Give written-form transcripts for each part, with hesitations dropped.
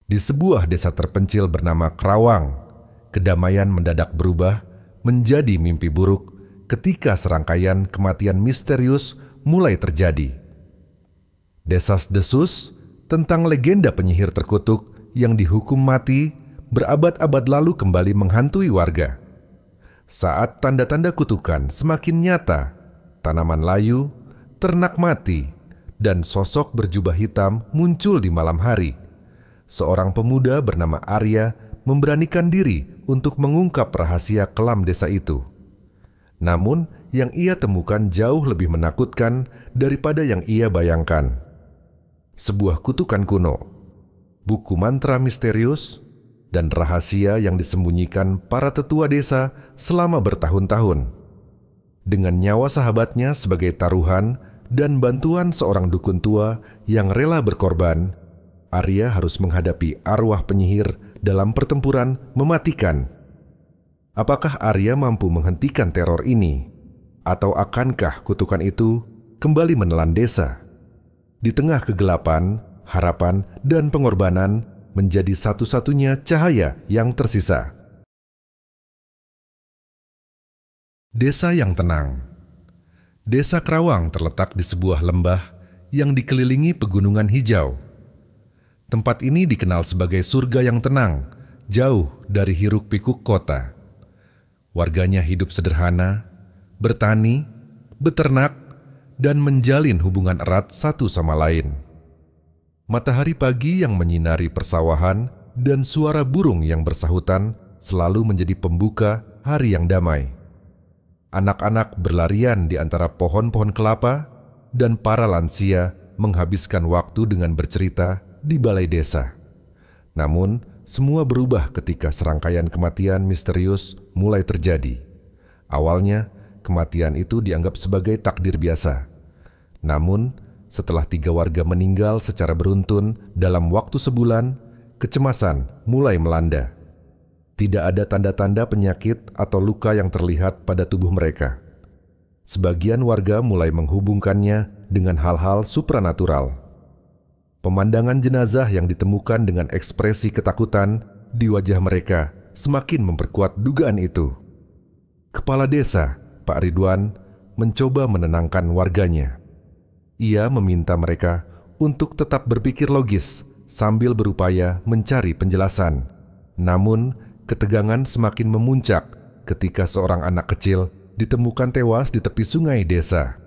Di sebuah desa terpencil bernama Kerawang, kedamaian mendadak berubah menjadi mimpi buruk ketika serangkaian kematian misterius mulai terjadi. Desas-desus tentang legenda penyihir terkutuk yang dihukum mati berabad-abad lalu kembali menghantui warga. Saat tanda-tanda kutukan semakin nyata, tanaman layu, ternak mati, dan sosok berjubah hitam muncul di malam hari. Seorang pemuda bernama Arya memberanikan diri untuk mengungkap rahasia kelam desa itu. Namun, yang ia temukan jauh lebih menakutkan daripada yang ia bayangkan. Sebuah kutukan kuno, buku mantra misterius, dan rahasia yang disembunyikan para tetua desa selama bertahun-tahun. Dengan nyawa sahabatnya sebagai taruhan dan bantuan seorang dukun tua yang rela berkorban, Arya harus menghadapi arwah penyihir dalam pertempuran mematikan. Apakah Arya mampu menghentikan teror ini? Atau akankah kutukan itu kembali menelan desa? Di tengah kegelapan, harapan, dan pengorbanan menjadi satu-satunya cahaya yang tersisa. Desa yang tenang. Desa Kerawang terletak di sebuah lembah yang dikelilingi pegunungan hijau. Tempat ini dikenal sebagai surga yang tenang, jauh dari hiruk-pikuk kota. Warganya hidup sederhana, bertani, beternak, dan menjalin hubungan erat satu sama lain. Matahari pagi yang menyinari persawahan dan suara burung yang bersahutan selalu menjadi pembuka hari yang damai. Anak-anak berlarian di antara pohon-pohon kelapa dan para lansia menghabiskan waktu dengan bercerita di balai desa. Namun, semua berubah ketika serangkaian kematian misterius mulai terjadi. Awalnya, kematian itu dianggap sebagai takdir biasa. Namun, setelah 3 warga meninggal secara beruntun dalam waktu sebulan, kecemasan mulai melanda. Tidak ada tanda-tanda penyakit atau luka yang terlihat pada tubuh mereka. Sebagian warga mulai menghubungkannya dengan hal-hal supranatural. Pemandangan jenazah yang ditemukan dengan ekspresi ketakutan di wajah mereka semakin memperkuat dugaan itu. Kepala desa, Pak Ridwan, mencoba menenangkan warganya. Ia meminta mereka untuk tetap berpikir logis sambil berupaya mencari penjelasan. Namun, ketegangan semakin memuncak ketika seorang anak kecil ditemukan tewas di tepi sungai desa.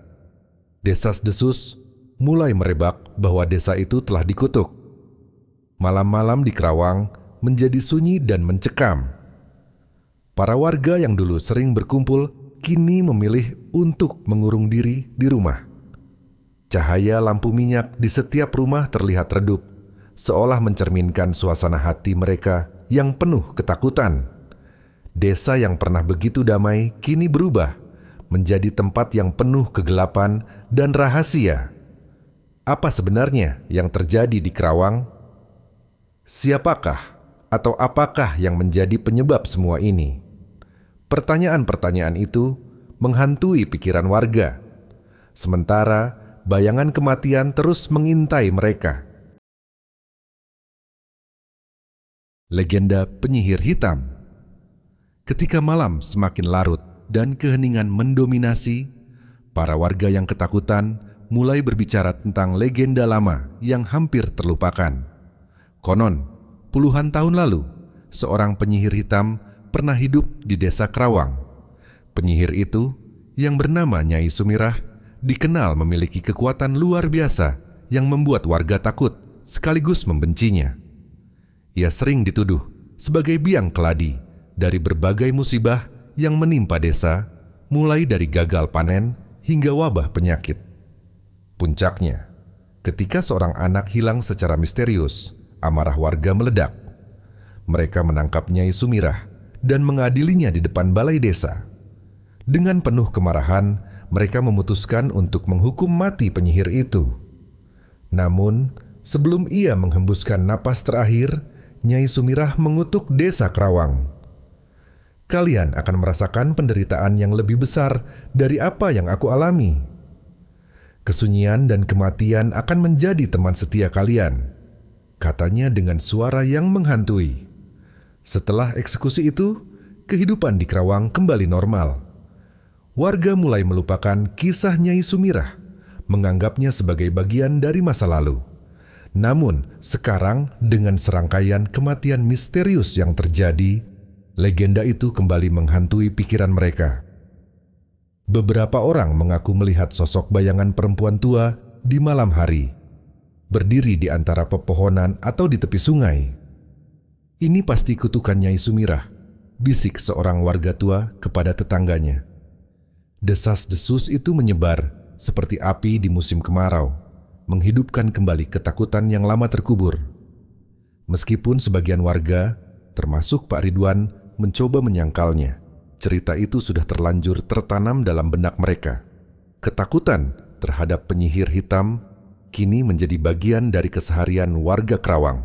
Desas-desus mulai merebak bahwa desa itu telah dikutuk. Malam-malam di Kerawang menjadi sunyi dan mencekam. Para warga yang dulu sering berkumpul kini memilih untuk mengurung diri di rumah. Cahaya lampu minyak di setiap rumah terlihat redup, seolah mencerminkan suasana hati mereka yang penuh ketakutan. Desa yang pernah begitu damai kini berubah menjadi tempat yang penuh kegelapan dan rahasia. Apa sebenarnya yang terjadi di Kerawang? Siapakah atau apakah yang menjadi penyebab semua ini? Pertanyaan-pertanyaan itu menghantui pikiran warga. Sementara bayangan kematian terus mengintai mereka. Legenda penyihir hitam. Ketika malam semakin larut dan keheningan mendominasi, para warga yang ketakutan mulai berbicara tentang legenda lama yang hampir terlupakan. Konon, puluhan tahun lalu, seorang penyihir hitam pernah hidup di desa Kerawang. Penyihir itu, yang bernama Nyai Sumirah, dikenal memiliki kekuatan luar biasa yang membuat warga takut sekaligus membencinya. Ia sering dituduh sebagai biang keladi dari berbagai musibah yang menimpa desa, mulai dari gagal panen hingga wabah penyakit. Puncaknya, ketika seorang anak hilang secara misterius, amarah warga meledak. Mereka menangkap Nyai Sumirah dan mengadilinya di depan balai desa. Dengan penuh kemarahan, mereka memutuskan untuk menghukum mati penyihir itu. Namun, sebelum ia menghembuskan napas terakhir, Nyai Sumirah mengutuk desa Kerawang. Kalian akan merasakan penderitaan yang lebih besar dari apa yang aku alami. Kesunyian dan kematian akan menjadi teman setia kalian. katanya dengan suara yang menghantui. Setelah eksekusi itu, kehidupan di Kerawang kembali normal. Warga mulai melupakan kisah Nyai Sumirah, menganggapnya sebagai bagian dari masa lalu. Namun, sekarang dengan serangkaian kematian misterius yang terjadi, legenda itu kembali menghantui pikiran mereka. Beberapa orang mengaku melihat sosok bayangan perempuan tua di malam hari, berdiri di antara pepohonan atau di tepi sungai. "Ini pasti kutukan Nyai Sumirah," bisik seorang warga tua kepada tetangganya. Desas-desus itu menyebar seperti api di musim kemarau, menghidupkan kembali ketakutan yang lama terkubur. Meskipun sebagian warga, termasuk Pak Ridwan, mencoba menyangkalnya, cerita itu sudah terlanjur tertanam dalam benak mereka. Ketakutan terhadap penyihir hitam kini menjadi bagian dari keseharian warga Kerawang.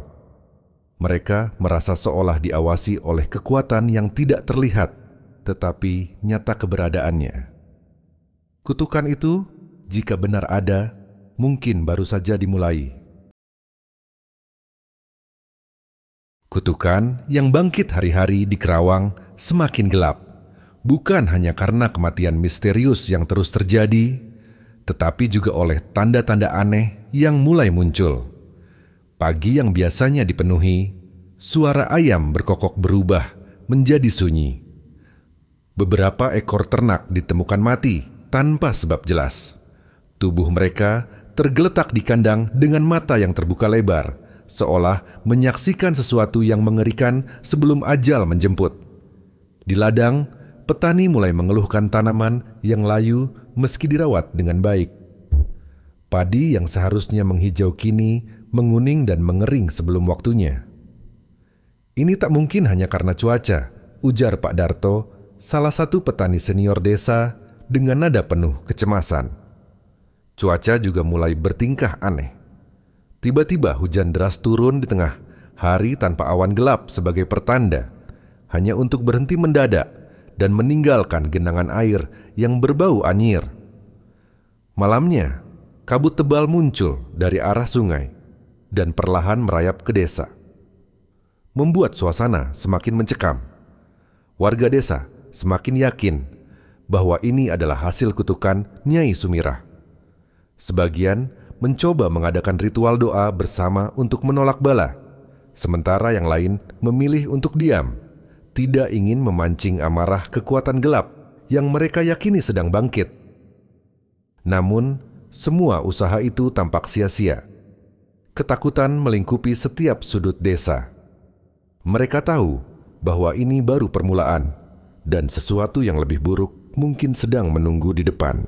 Mereka merasa seolah diawasi oleh kekuatan yang tidak terlihat, tetapi nyata keberadaannya. Kutukan itu, jika benar ada, mungkin baru saja dimulai. Kutukan yang bangkit hari-hari di Kerawang semakin gelap. Bukan hanya karena kematian misterius yang terus terjadi, tetapi juga oleh tanda-tanda aneh yang mulai muncul. Pagi yang biasanya dipenuhi, suara ayam berkokok berubah menjadi sunyi. Beberapa ekor ternak ditemukan mati tanpa sebab jelas. Tubuh mereka tergeletak di kandang dengan mata yang terbuka lebar, seolah menyaksikan sesuatu yang mengerikan sebelum ajal menjemput. Di ladang, petani mulai mengeluhkan tanaman yang layu meski dirawat dengan baik. Padi yang seharusnya menghijau kini menguning dan mengering sebelum waktunya. "Ini tak mungkin hanya karena cuaca," ujar Pak Darto, salah satu petani senior desa dengan nada penuh kecemasan. Cuaca juga mulai bertingkah aneh. Tiba-tiba hujan deras turun di tengah hari tanpa awan gelap sebagai pertanda, hanya untuk berhenti mendadak dan meninggalkan genangan air yang berbau anyir. Malamnya, kabut tebal muncul dari arah sungai dan perlahan merayap ke desa, membuat suasana semakin mencekam. Warga desa semakin yakin bahwa ini adalah hasil kutukan Nyai Sumirah. Sebagian mencoba mengadakan ritual doa bersama untuk menolak bala, sementara yang lain memilih untuk diam, tidak ingin memancing amarah kekuatan gelap yang mereka yakini sedang bangkit. Namun, semua usaha itu tampak sia-sia. Ketakutan melingkupi setiap sudut desa. Mereka tahu bahwa ini baru permulaan, dan sesuatu yang lebih buruk mungkin sedang menunggu di depan.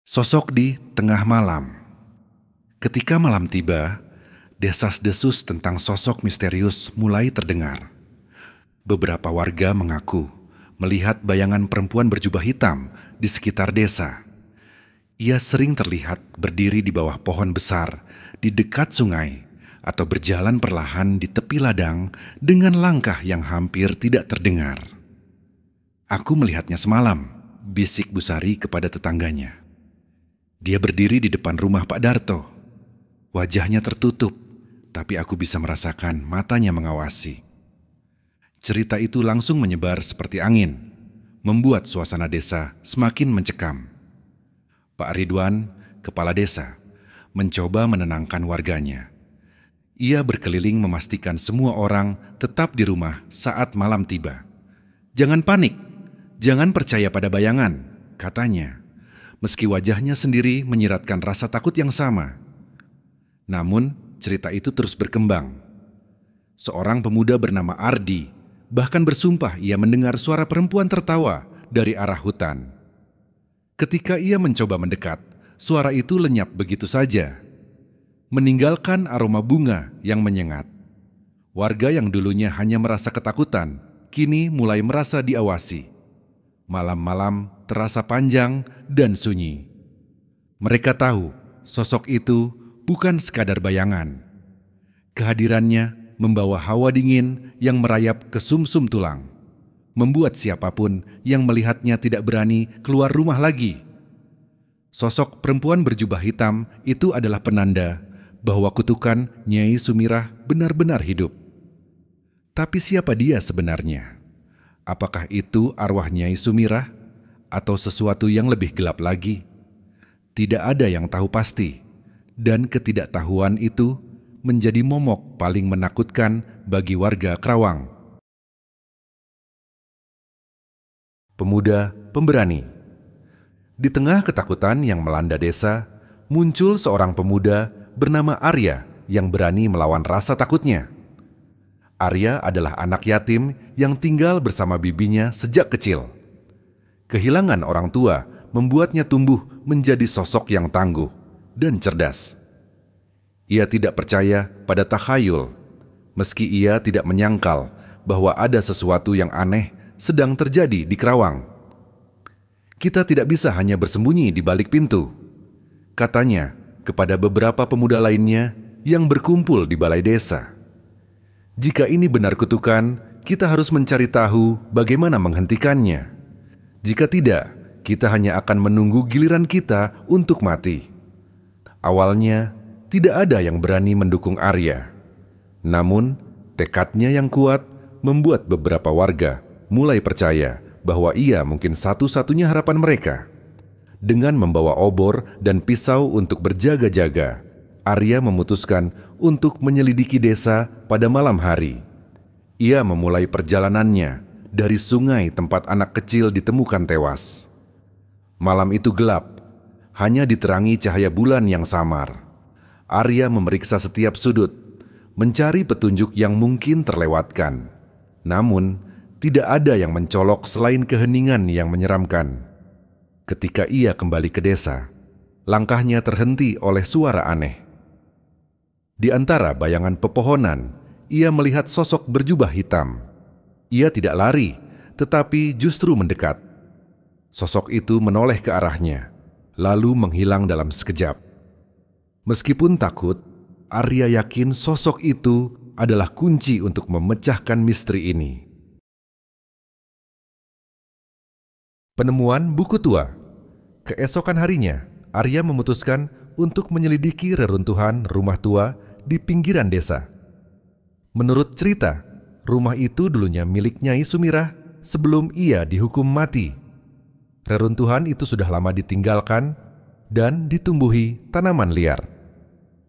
Sosok di tengah malam. Ketika malam tiba, desas-desus tentang sosok misterius mulai terdengar. Beberapa warga mengaku melihat bayangan perempuan berjubah hitam di sekitar desa. Ia sering terlihat berdiri di bawah pohon besar di dekat sungai atau berjalan perlahan di tepi ladang dengan langkah yang hampir tidak terdengar. "Aku melihatnya semalam," bisik Bu Sari kepada tetangganya. "Dia berdiri di depan rumah Pak Darto. Wajahnya tertutup, tapi aku bisa merasakan matanya mengawasi." Cerita itu langsung menyebar seperti angin, membuat suasana desa semakin mencekam. Pak Ridwan, kepala desa, mencoba menenangkan warganya. Ia berkeliling memastikan semua orang tetap di rumah saat malam tiba. "Jangan panik, jangan percaya pada bayangan," katanya, meski wajahnya sendiri menyiratkan rasa takut yang sama. Namun, cerita itu terus berkembang. Seorang pemuda bernama Ardi bahkan bersumpah ia mendengar suara perempuan tertawa dari arah hutan. Ketika ia mencoba mendekat, suara itu lenyap begitu saja, meninggalkan aroma bunga yang menyengat. Warga yang dulunya hanya merasa ketakutan, kini mulai merasa diawasi. Malam-malam terasa panjang dan sunyi. Mereka tahu sosok itu bukan sekadar bayangan. Kehadirannya membawa hawa dingin yang merayap ke sumsum tulang, membuat siapapun yang melihatnya tidak berani keluar rumah lagi. Sosok perempuan berjubah hitam itu adalah penanda bahwa kutukan Nyai Sumirah benar-benar hidup. Tapi siapa dia sebenarnya? Apakah itu arwah Nyai Sumirah atau sesuatu yang lebih gelap lagi? Tidak ada yang tahu pasti, dan ketidaktahuan itu menjadi momok paling menakutkan bagi warga Kerawang. Pemuda pemberani. Di tengah ketakutan yang melanda desa, muncul seorang pemuda bernama Arya yang berani melawan rasa takutnya. Arya adalah anak yatim yang tinggal bersama bibinya sejak kecil. Kehilangan orang tua membuatnya tumbuh menjadi sosok yang tangguh dan cerdas. Ia tidak percaya pada takhayul, meski ia tidak menyangkal bahwa ada sesuatu yang aneh sedang terjadi di Kerawang. Kita tidak bisa hanya bersembunyi di balik pintu, katanya kepada beberapa pemuda lainnya yang berkumpul di balai desa. Jika ini benar kutukan, kita harus mencari tahu bagaimana menghentikannya. Jika tidak, kita hanya akan menunggu giliran kita untuk mati. Awalnya, tidak ada yang berani mendukung Arya. Namun, tekadnya yang kuat membuat beberapa warga mulai percaya bahwa ia mungkin satu-satunya harapan mereka. Dengan membawa obor dan pisau untuk berjaga-jaga, Arya memutuskan untuk menyelidiki desa pada malam hari. Ia memulai perjalanannya dari sungai tempat anak kecil ditemukan tewas. Malam itu gelap, hanya diterangi cahaya bulan yang samar. Arya memeriksa setiap sudut, mencari petunjuk yang mungkin terlewatkan. Namun, tidak ada yang mencolok selain keheningan yang menyeramkan. Ketika ia kembali ke desa, langkahnya terhenti oleh suara aneh. Di antara bayangan pepohonan, ia melihat sosok berjubah hitam. Ia tidak lari, tetapi justru mendekat. Sosok itu menoleh ke arahnya, lalu menghilang dalam sekejap. Meskipun takut, Arya yakin sosok itu adalah kunci untuk memecahkan misteri ini. Penemuan buku tua. Keesokan harinya, Arya memutuskan untuk menyelidiki reruntuhan rumah tua di pinggiran desa. Menurut cerita, rumah itu dulunya milik Nyai Sumirah sebelum ia dihukum mati. Reruntuhan itu sudah lama ditinggalkan dan ditumbuhi tanaman liar.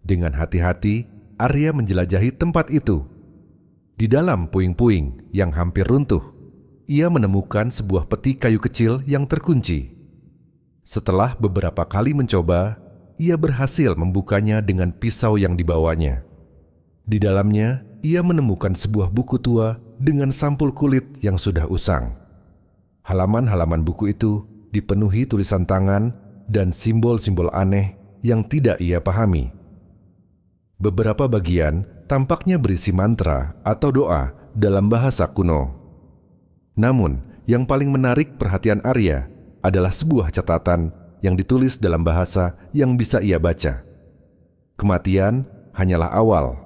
Dengan hati-hati, Arya menjelajahi tempat itu. Di dalam puing-puing yang hampir runtuh, ia menemukan sebuah peti kayu kecil yang terkunci. Setelah beberapa kali mencoba, ia berhasil membukanya dengan pisau yang dibawanya. Di dalamnya, ia menemukan sebuah buku tua dengan sampul kulit yang sudah usang. Halaman-halaman buku itu dipenuhi tulisan tangan dan simbol-simbol aneh yang tidak ia pahami. Beberapa bagian tampaknya berisi mantra atau doa dalam bahasa kuno. Namun, yang paling menarik perhatian Arya adalah sebuah catatan yang ditulis dalam bahasa yang bisa ia baca. Kematian hanyalah awal.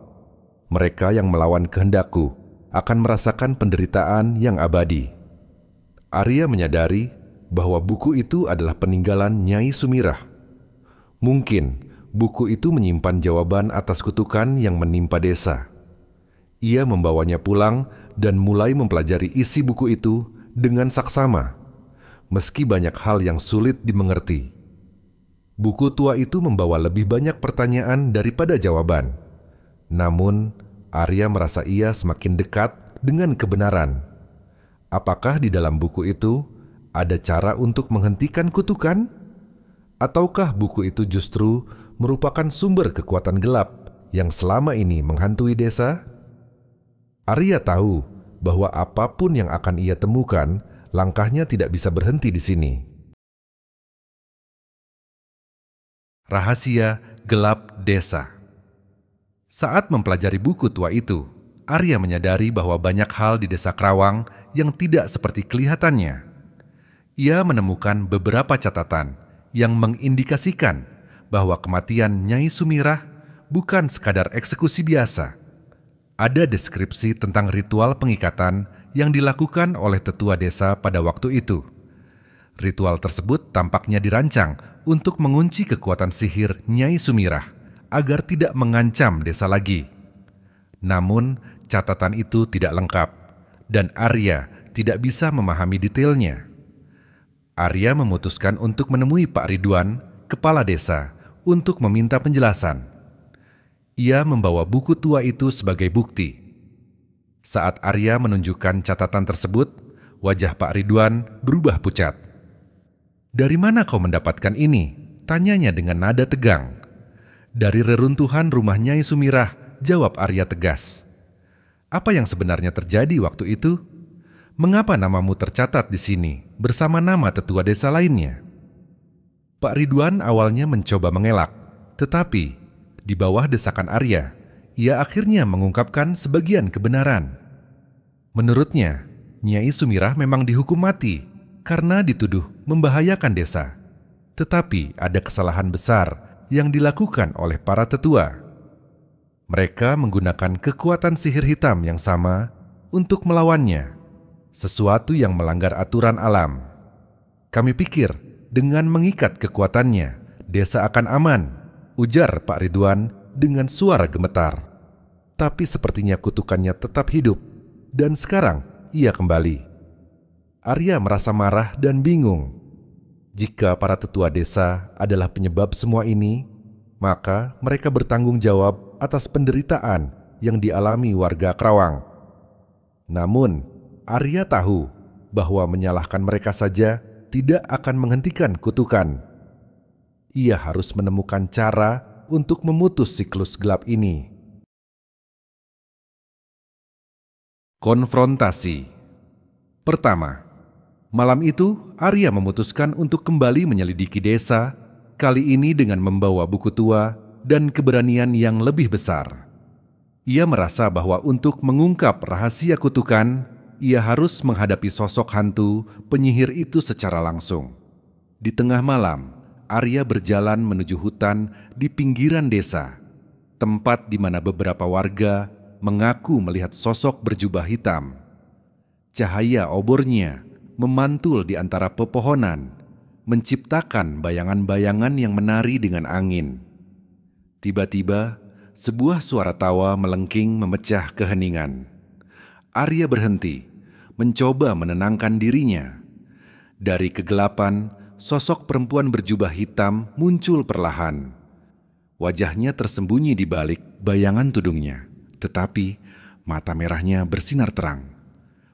Mereka yang melawan kehendakku akan merasakan penderitaan yang abadi. Arya menyadari bahwa buku itu adalah peninggalan Nyai Sumirah. Mungkin buku itu menyimpan jawaban atas kutukan yang menimpa desa. Ia membawanya pulang dan mulai mempelajari isi buku itu dengan saksama, meski banyak hal yang sulit dimengerti. Buku tua itu membawa lebih banyak pertanyaan daripada jawaban. Namun, Arya merasa ia semakin dekat dengan kebenaran. Apakah di dalam buku itu ada cara untuk menghentikan kutukan? Ataukah buku itu justru merupakan sumber kekuatan gelap yang selama ini menghantui desa? Arya tahu bahwa apapun yang akan ia temukan, langkahnya tidak bisa berhenti di sini. Rahasia gelap desa. Saat mempelajari buku tua itu, Arya menyadari bahwa banyak hal di desa Kerawang yang tidak seperti kelihatannya. Ia menemukan beberapa catatan yang mengindikasikan bahwa kematian Nyai Sumirah bukan sekadar eksekusi biasa. Ada deskripsi tentang ritual pengikatan yang dilakukan oleh tetua desa pada waktu itu. Ritual tersebut tampaknya dirancang untuk mengunci kekuatan sihir Nyai Sumirah agar tidak mengancam desa lagi. Namun, catatan itu tidak lengkap dan Arya tidak bisa memahami detailnya. Arya memutuskan untuk menemui Pak Ridwan, kepala desa, untuk meminta penjelasan. Ia membawa buku tua itu sebagai bukti. Saat Arya menunjukkan catatan tersebut, wajah Pak Ridwan berubah pucat. "Dari mana kau mendapatkan ini?" tanyanya dengan nada tegang. "Dari reruntuhan rumah Nyai Sumirah," jawab Arya tegas. "Apa yang sebenarnya terjadi waktu itu? Mengapa namamu tercatat di sini bersama nama tetua desa lainnya?" Pak Ridwan awalnya mencoba mengelak, tetapi di bawah desakan Arya, ia akhirnya mengungkapkan sebagian kebenaran. Menurutnya, Nyai Sumirah memang dihukum mati karena dituduh membahayakan desa. Tetapi ada kesalahan besar yang dilakukan oleh para tetua. Mereka menggunakan kekuatan sihir hitam yang sama untuk melawannya, sesuatu yang melanggar aturan alam. "Kami pikir dengan mengikat kekuatannya, desa akan aman," ujar Pak Ridwan dengan suara gemetar. Tapi sepertinya kutukannya tetap hidup, dan sekarang ia kembali. Arya merasa marah dan bingung. Jika para tetua desa adalah penyebab semua ini, maka mereka bertanggung jawab atas penderitaan yang dialami warga Kerawang. Namun, Arya tahu bahwa menyalahkan mereka saja tidak akan menghentikan kutukan. Ia harus menemukan cara untuk memutus siklus gelap ini. Konfrontasi. Pertama, malam itu Arya memutuskan untuk kembali menyelidiki desa, kali ini dengan membawa buku tua dan keberanian yang lebih besar. Ia merasa bahwa untuk mengungkap rahasia kutukan, ia harus menghadapi sosok hantu penyihir itu secara langsung. Di tengah malam, Arya berjalan menuju hutan di pinggiran desa, tempat di mana beberapa warga mengaku melihat sosok berjubah hitam. Cahaya obornya memantul di antara pepohonan, menciptakan bayangan-bayangan yang menari dengan angin. Tiba-tiba, sebuah suara tawa melengking memecah keheningan. Arya berhenti, mencoba menenangkan dirinya. Dari kegelapan, sosok perempuan berjubah hitam muncul perlahan. Wajahnya tersembunyi di balik bayangan tudungnya, tetapi mata merahnya bersinar terang.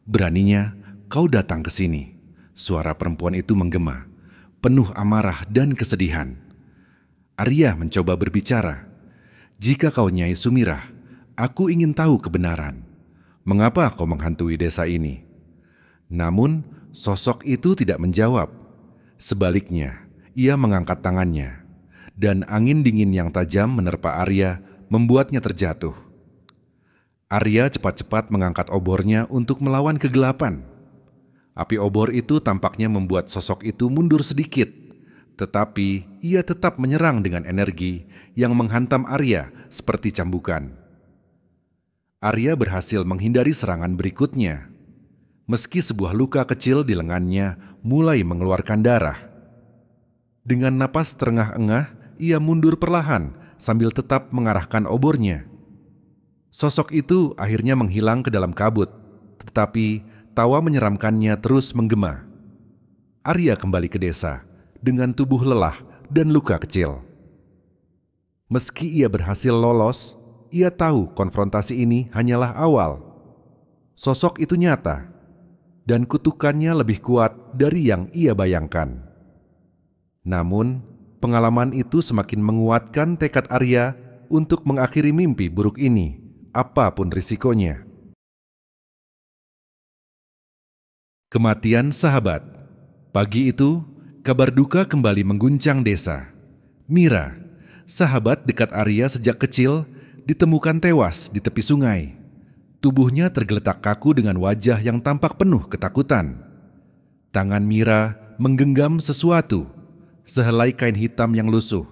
"Beraninya kau datang ke sini," suara perempuan itu menggema, penuh amarah dan kesedihan. Arya mencoba berbicara. "Jika kau Nyai Sumirah, aku ingin tahu kebenaran. Mengapa kau menghantui desa ini?" Namun, sosok itu tidak menjawab. Sebaliknya, ia mengangkat tangannya, dan angin dingin yang tajam menerpa Arya membuatnya terjatuh. Arya cepat-cepat mengangkat obornya untuk melawan kegelapan. Api obor itu tampaknya membuat sosok itu mundur sedikit, tetapi ia tetap menyerang dengan energi yang menghantam Arya seperti cambukan. Arya berhasil menghindari serangan berikutnya, meski sebuah luka kecil di lengannya mulai mengeluarkan darah. Dengan napas terengah-engah, ia mundur perlahan sambil tetap mengarahkan obornya. Sosok itu akhirnya menghilang ke dalam kabut, tetapi tawa menyeramkannya terus menggema. Arya kembali ke desa dengan tubuh lelah dan luka kecil. Meski ia berhasil lolos, ia tahu konfrontasi ini hanyalah awal. Sosok itu nyata, dan kutukannya lebih kuat dari yang ia bayangkan. Namun, pengalaman itu semakin menguatkan tekad Arya untuk mengakhiri mimpi buruk ini, apapun risikonya. Kematian sahabat. Pagi itu, kabar duka kembali mengguncang desa. Mira, sahabat dekat Arya sejak kecil, ditemukan tewas di tepi sungai. Tubuhnya tergeletak kaku dengan wajah yang tampak penuh ketakutan. Tangan Mira menggenggam sesuatu, sehelai kain hitam yang lusuh,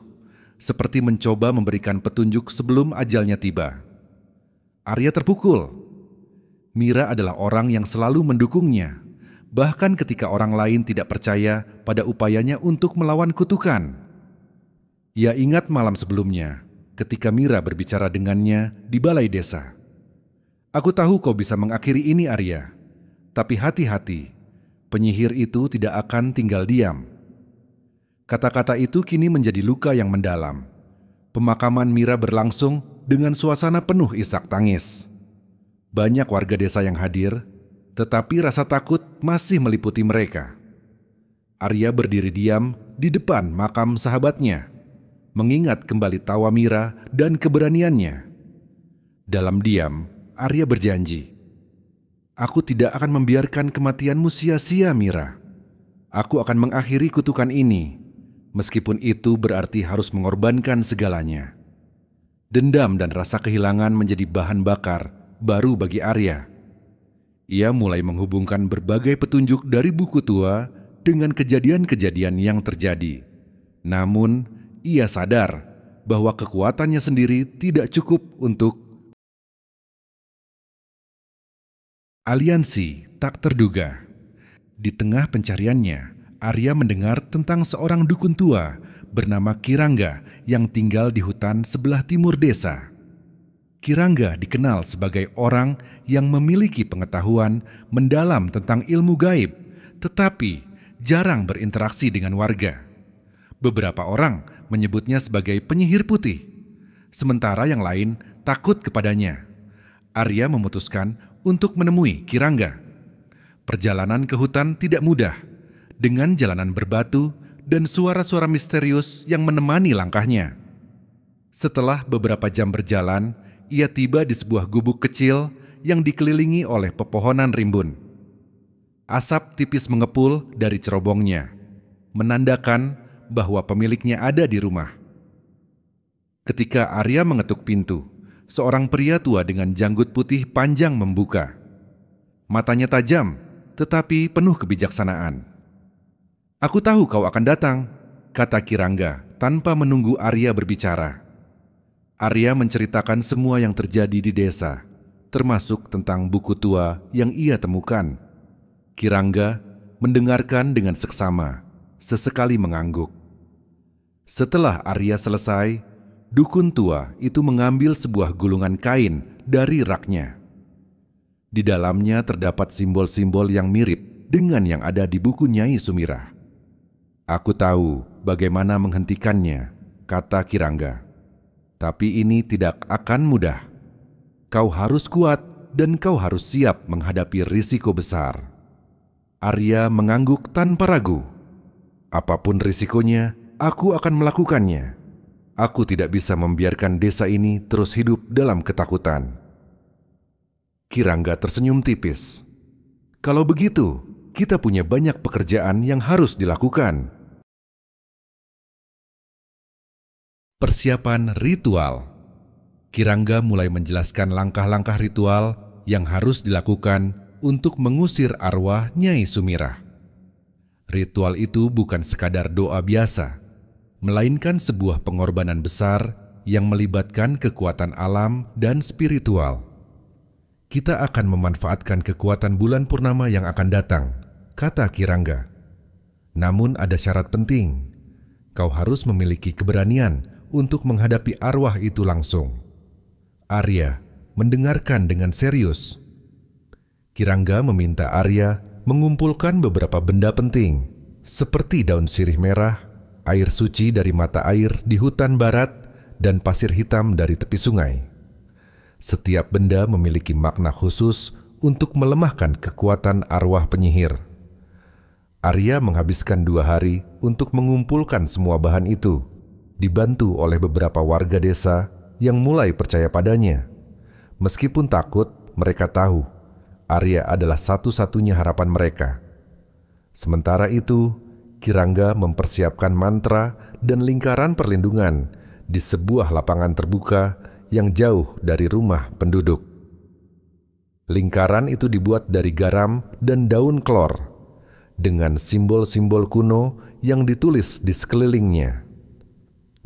seperti mencoba memberikan petunjuk sebelum ajalnya tiba. Arya terpukul. Mira adalah orang yang selalu mendukungnya, bahkan ketika orang lain tidak percaya pada upayanya untuk melawan kutukan. Ia ingat malam sebelumnya, ketika Mira berbicara dengannya di balai desa. "Aku tahu kau bisa mengakhiri ini, Arya. Tapi hati-hati, penyihir itu tidak akan tinggal diam." Kata-kata itu kini menjadi luka yang mendalam. Pemakaman Mira berlangsung dengan suasana penuh isak tangis. Banyak warga desa yang hadir, tetapi rasa takut masih meliputi mereka. Arya berdiri diam di depan makam sahabatnya, mengingat kembali tawa Mira dan keberaniannya. Dalam diam, Arya berjanji, "Aku tidak akan membiarkan kematianmu sia-sia, Mira. Aku akan mengakhiri kutukan ini, meskipun itu berarti harus mengorbankan segalanya." Dendam dan rasa kehilangan menjadi bahan bakar baru bagi Arya. Ia mulai menghubungkan berbagai petunjuk dari buku tua dengan kejadian-kejadian yang terjadi. Namun, ia sadar bahwa kekuatannya sendiri tidak cukup untuk aliansi tak terduga. Di tengah pencariannya, Arya mendengar tentang seorang dukun tua bernama Kirangga yang tinggal di hutan sebelah timur desa. Kirangga dikenal sebagai orang yang memiliki pengetahuan mendalam tentang ilmu gaib, tetapi jarang berinteraksi dengan warga. Beberapa orang menyebutnya sebagai penyihir putih, sementara yang lain takut kepadanya. Arya memutuskan untuk menemui Kirangga. Perjalanan ke hutan tidak mudah, dengan jalanan berbatu dan suara-suara misterius yang menemani langkahnya. Setelah beberapa jam berjalan, ia tiba di sebuah gubuk kecil yang dikelilingi oleh pepohonan rimbun. Asap tipis mengepul dari cerobongnya, menandakan bahwa pemiliknya ada di rumah. Ketika Arya mengetuk pintu, seorang pria tua dengan janggut putih panjang membuka. Matanya tajam, tetapi penuh kebijaksanaan. "Aku tahu kau akan datang," kata Kirangga tanpa menunggu Arya berbicara. Arya menceritakan semua yang terjadi di desa, termasuk tentang buku tua yang ia temukan. Kirangga mendengarkan dengan seksama, sesekali mengangguk. Setelah Arya selesai, dukun tua itu mengambil sebuah gulungan kain dari raknya. Di dalamnya terdapat simbol-simbol yang mirip dengan yang ada di buku Nyai Sumirah. "Aku tahu bagaimana menghentikannya," kata Kirangga. "Tapi ini tidak akan mudah. Kau harus kuat dan kau harus siap menghadapi risiko besar." Arya mengangguk tanpa ragu. "Apapun risikonya, aku akan melakukannya. Aku tidak bisa membiarkan desa ini terus hidup dalam ketakutan." Kirangga tersenyum tipis. "Kalau begitu, kita punya banyak pekerjaan yang harus dilakukan." Persiapan ritual. Kirangga mulai menjelaskan langkah-langkah ritual yang harus dilakukan untuk mengusir arwah Nyai Sumirah. Ritual itu bukan sekadar doa biasa, melainkan sebuah pengorbanan besar yang melibatkan kekuatan alam dan spiritual. "Kita akan memanfaatkan kekuatan bulan purnama yang akan datang," kata Kirangga. "Namun ada syarat penting. Kau harus memiliki keberanian untuk menghadapi arwah itu langsung." Arya mendengarkan dengan serius. Kirangga meminta Arya mengumpulkan beberapa benda penting, seperti daun sirih merah, air suci dari mata air di hutan barat, dan pasir hitam dari tepi sungai. Setiap benda memiliki makna khusus untuk melemahkan kekuatan arwah penyihir. Arya menghabiskan 2 hari untuk mengumpulkan semua bahan itu, dibantu oleh beberapa warga desa yang mulai percaya padanya. Meskipun takut, mereka tahu Arya adalah satu-satunya harapan mereka. Sementara itu, Kirangga mempersiapkan mantra dan lingkaran perlindungan di sebuah lapangan terbuka yang jauh dari rumah penduduk. Lingkaran itu dibuat dari garam dan daun klor, dengan simbol-simbol kuno yang ditulis di sekelilingnya.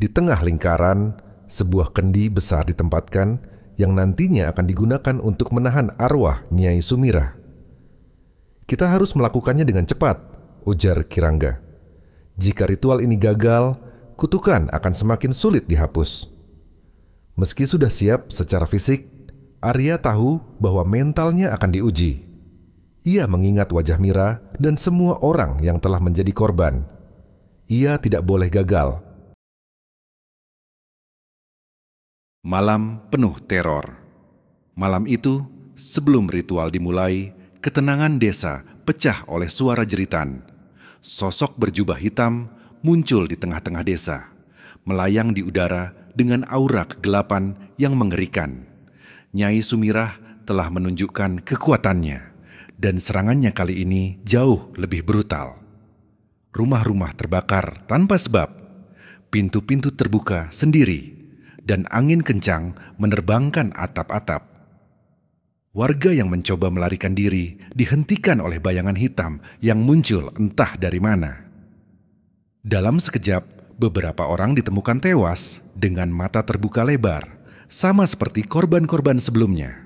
Di tengah lingkaran, sebuah kendi besar ditempatkan yang nantinya akan digunakan untuk menahan arwah Nyai Sumirah. Kita harus melakukannya dengan cepat, ujar Kirangga. Jika ritual ini gagal, kutukan akan semakin sulit dihapus. Meski sudah siap secara fisik, Arya tahu bahwa mentalnya akan diuji. Ia mengingat wajah Mira dan semua orang yang telah menjadi korban. Ia tidak boleh gagal. Malam penuh teror. Malam itu, sebelum ritual dimulai, ketenangan desa pecah oleh suara jeritan. Sosok berjubah hitam muncul di tengah-tengah desa, melayang di udara dengan aura kegelapan yang mengerikan. Nyai Sumirah telah menunjukkan kekuatannya, dan serangannya kali ini jauh lebih brutal. Rumah-rumah terbakar tanpa sebab, pintu-pintu terbuka sendiri, dan angin kencang menerbangkan atap-atap. Warga yang mencoba melarikan diri dihentikan oleh bayangan hitam yang muncul entah dari mana. Dalam sekejap, beberapa orang ditemukan tewas dengan mata terbuka lebar, sama seperti korban-korban sebelumnya.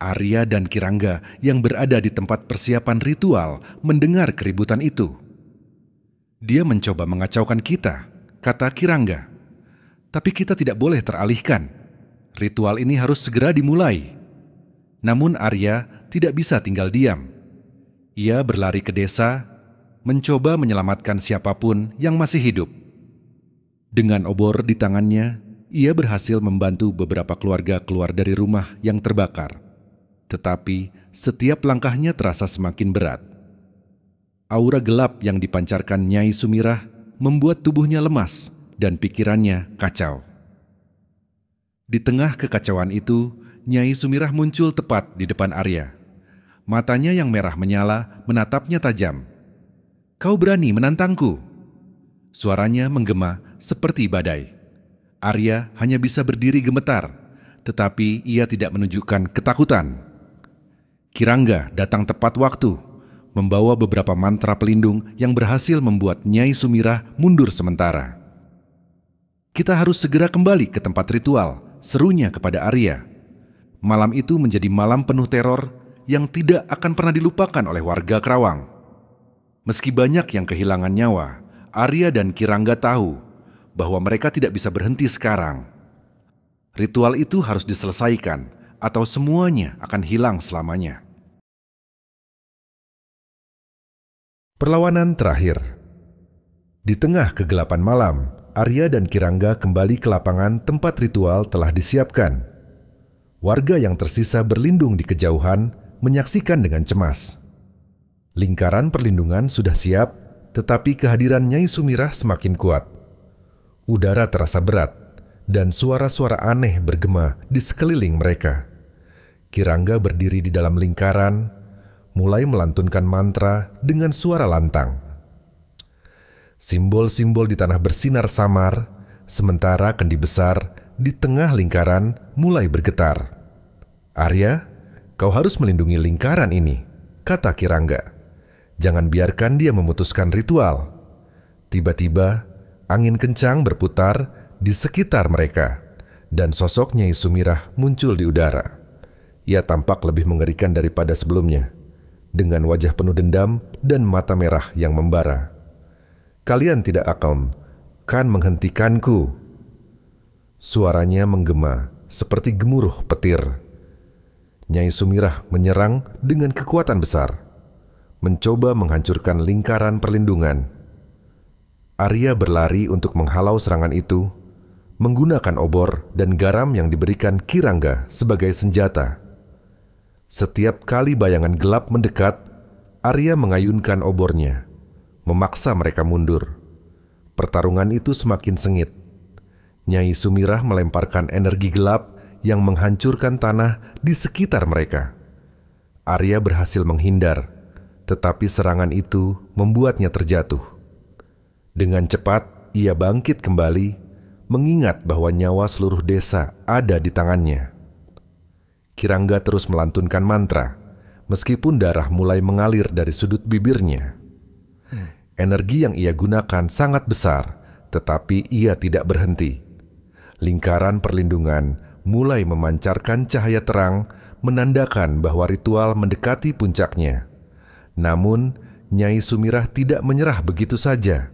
Arya dan Kirangga yang berada di tempat persiapan ritual mendengar keributan itu. Dia mencoba mengacaukan kita, kata Kirangga. Tapi kita tidak boleh teralihkan. Ritual ini harus segera dimulai. Namun Arya tidak bisa tinggal diam. Ia berlari ke desa, mencoba menyelamatkan siapapun yang masih hidup. Dengan obor di tangannya, ia berhasil membantu beberapa keluarga keluar dari rumah yang terbakar. Tetapi setiap langkahnya terasa semakin berat. Aura gelap yang dipancarkan Nyai Sumirah membuat tubuhnya lemas dan pikirannya kacau. Di tengah kekacauan itu, Nyai Sumirah muncul tepat di depan Arya. Matanya yang merah menyala menatapnya tajam. "Kau berani menantangku?" Suaranya menggema seperti badai. Arya hanya bisa berdiri gemetar, tetapi ia tidak menunjukkan ketakutan. Kirangga datang tepat waktu, membawa beberapa mantra pelindung yang berhasil membuat Nyai Sumirah mundur sementara. "Kita harus segera kembali ke tempat ritual," serunya kepada Arya. Malam itu menjadi malam penuh teror yang tidak akan pernah dilupakan oleh warga Kerawang. Meski banyak yang kehilangan nyawa, Arya dan Kirangga tahu bahwa mereka tidak bisa berhenti sekarang. Ritual itu harus diselesaikan atau semuanya akan hilang selamanya. Perlawanan terakhir. Di tengah kegelapan malam, Arya dan Kirangga kembali ke lapangan tempat ritual telah disiapkan. Warga yang tersisa berlindung di kejauhan menyaksikan dengan cemas. Lingkaran perlindungan sudah siap, tetapi kehadiran Nyai Sumirah semakin kuat. Udara terasa berat, dan suara-suara aneh bergema di sekeliling mereka. Kirangga berdiri di dalam lingkaran, mulai melantunkan mantra dengan suara lantang. Simbol-simbol di tanah bersinar samar, sementara kendi besar di tengah lingkaran mulai bergetar. "Arya, kau harus melindungi lingkaran ini," kata Kirangga. "Jangan biarkan dia memutuskan ritual." Tiba-tiba, angin kencang berputar di sekitar mereka, dan sosok Nyai Sumirah muncul di udara. Ia tampak lebih mengerikan daripada sebelumnya, dengan wajah penuh dendam dan mata merah yang membara. "Kalian tidak akan menghentikanku." Suaranya menggema seperti gemuruh petir. Nyai Sumirah menyerang dengan kekuatan besar, mencoba menghancurkan lingkaran perlindungan. Arya berlari untuk menghalau serangan itu, menggunakan obor dan garam yang diberikan Kirangga sebagai senjata. Setiap kali bayangan gelap mendekat, Arya mengayunkan obornya, memaksa mereka mundur. Pertarungan itu semakin sengit. Nyai Sumirah melemparkan energi gelap yang menghancurkan tanah di sekitar mereka. Arya berhasil menghindar, tetapi serangan itu membuatnya terjatuh. Dengan cepat, ia bangkit kembali, mengingat bahwa nyawa seluruh desa ada di tangannya. Kirangga terus melantunkan mantra, meskipun darah mulai mengalir dari sudut bibirnya. Energi yang ia gunakan sangat besar, tetapi ia tidak berhenti. Lingkaran perlindungan mulai memancarkan cahaya terang, menandakan bahwa ritual mendekati puncaknya. Namun, Nyai Sumirah tidak menyerah begitu saja.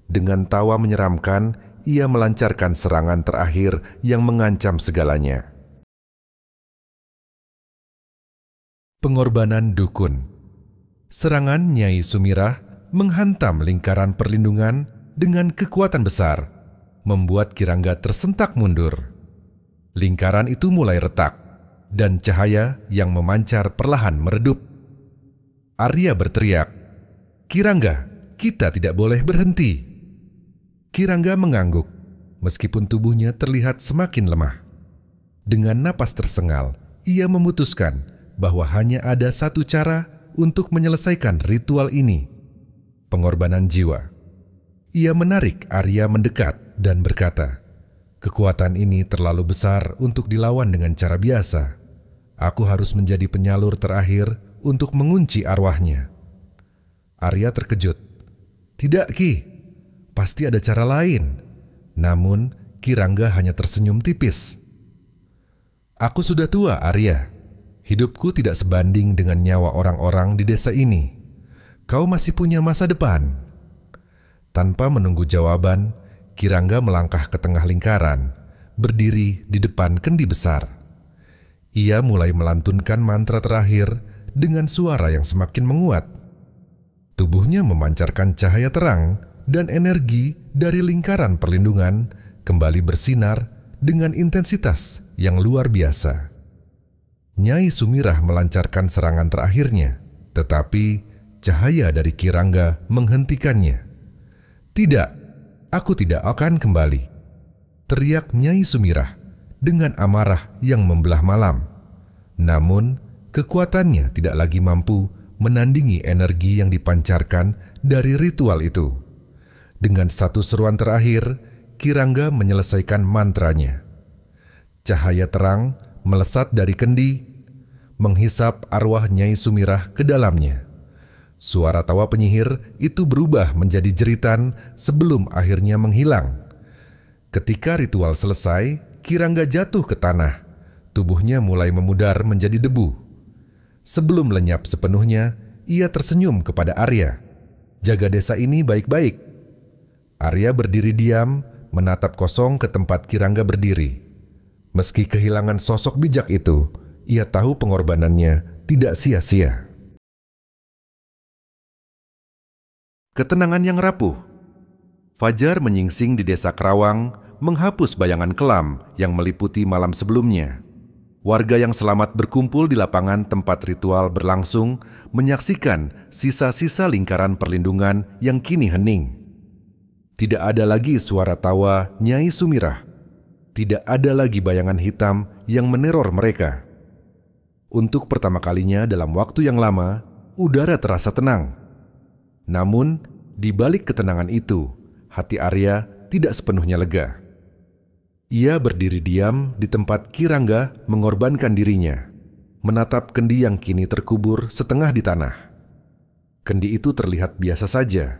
Dengan tawa menyeramkan, ia melancarkan serangan terakhir yang mengancam segalanya. Pengorbanan dukun. Serangan Nyai Sumirah menghantam lingkaran perlindungan dengan kekuatan besar, membuat Kirangga tersentak mundur. Lingkaran itu mulai retak, dan cahaya yang memancar perlahan meredup. Arya berteriak, "Kirangga, kita tidak boleh berhenti." Kirangga mengangguk, meskipun tubuhnya terlihat semakin lemah. Dengan napas tersengal, ia memutuskan bahwa hanya ada satu cara untuk menyelesaikan ritual ini: pengorbanan jiwa. Ia menarik Arya mendekat dan berkata, "Kekuatan ini terlalu besar untuk dilawan dengan cara biasa. Aku harus menjadi penyalur terakhir untuk mengunci arwahnya." Arya terkejut. "Tidak, Ki. Pasti ada cara lain." Namun, Kirangga hanya tersenyum tipis. "Aku sudah tua, Arya. Hidupku tidak sebanding dengan nyawa orang-orang di desa ini. Kau masih punya masa depan." Tanpa menunggu jawaban, Kirangga melangkah ke tengah lingkaran, berdiri di depan kendi besar. Ia mulai melantunkan mantra terakhir dengan suara yang semakin menguat. Tubuhnya memancarkan cahaya terang, dan energi dari lingkaran perlindungan kembali bersinar dengan intensitas yang luar biasa. Nyai Sumirah melancarkan serangan terakhirnya, tetapi cahaya dari Kirangga menghentikannya. "Tidak, aku tidak akan kembali," teriak Nyai Sumirah dengan amarah yang membelah malam. Namun, kekuatannya tidak lagi mampu menandingi energi yang dipancarkan dari ritual itu. Dengan satu seruan terakhir, Kirangga menyelesaikan mantranya. Cahaya terang melesat dari kendi, menghisap arwah Nyai Sumirah ke dalamnya. Suara tawa penyihir itu berubah menjadi jeritan sebelum akhirnya menghilang. Ketika ritual selesai, Kirangga jatuh ke tanah. Tubuhnya mulai memudar menjadi debu. Sebelum lenyap sepenuhnya, ia tersenyum kepada Arya. "Jaga desa ini baik-baik." Arya berdiri diam, menatap kosong ke tempat Kirangga berdiri. Meski kehilangan sosok bijak itu, ia tahu pengorbanannya tidak sia-sia. Ketenangan yang rapuh. Fajar menyingsing di desa Kerawang, menghapus bayangan kelam yang meliputi malam sebelumnya. Warga yang selamat berkumpul di lapangan tempat ritual berlangsung, menyaksikan sisa-sisa lingkaran perlindungan yang kini hening. Tidak ada lagi suara tawa Nyai Sumirah. Tidak ada lagi bayangan hitam yang meneror mereka. Untuk pertama kalinya dalam waktu yang lama, udara terasa tenang. Namun, di balik ketenangan itu, hati Arya tidak sepenuhnya lega. Ia berdiri diam di tempat Kirangga mengorbankan dirinya, menatap kendi yang kini terkubur setengah di tanah. Kendi itu terlihat biasa saja,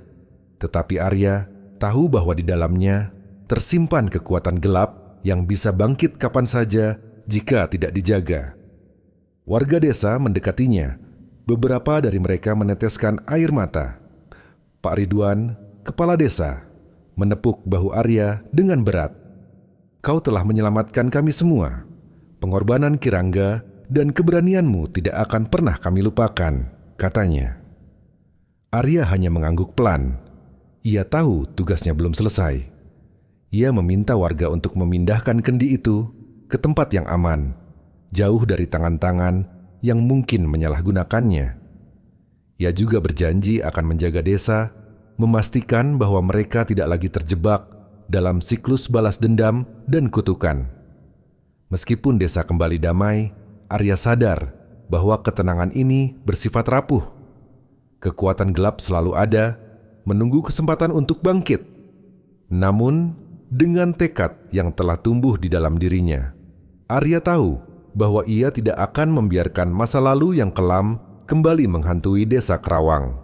tetapi Arya tahu bahwa di dalamnya tersimpan kekuatan gelap yang bisa bangkit kapan saja jika tidak dijaga. Warga desa mendekatinya. Beberapa dari mereka meneteskan air mata. Pak Ridwan, kepala desa, menepuk bahu Arya dengan berat. "Kau telah menyelamatkan kami semua. Pengorbanan Kirangga dan keberanianmu tidak akan pernah kami lupakan," katanya. Arya hanya mengangguk pelan. Ia tahu tugasnya belum selesai. Ia meminta warga untuk memindahkan kendi itu ke tempat yang aman, jauh dari tangan-tangan yang mungkin menyalahgunakannya. Ia juga berjanji akan menjaga desa, memastikan bahwa mereka tidak lagi terjebak dalam siklus balas dendam dan kutukan. Meskipun desa kembali damai, Arya sadar bahwa ketenangan ini bersifat rapuh. Kekuatan gelap selalu ada, menunggu kesempatan untuk bangkit. Namun, dengan tekad yang telah tumbuh di dalam dirinya, Arya tahu bahwa ia tidak akan membiarkan masa lalu yang kelam kembali menghantui desa Kerawang.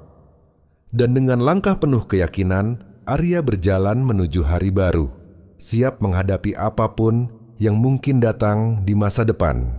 Dan dengan langkah penuh keyakinan, Arya berjalan menuju hari baru, siap menghadapi apapun yang mungkin datang di masa depan.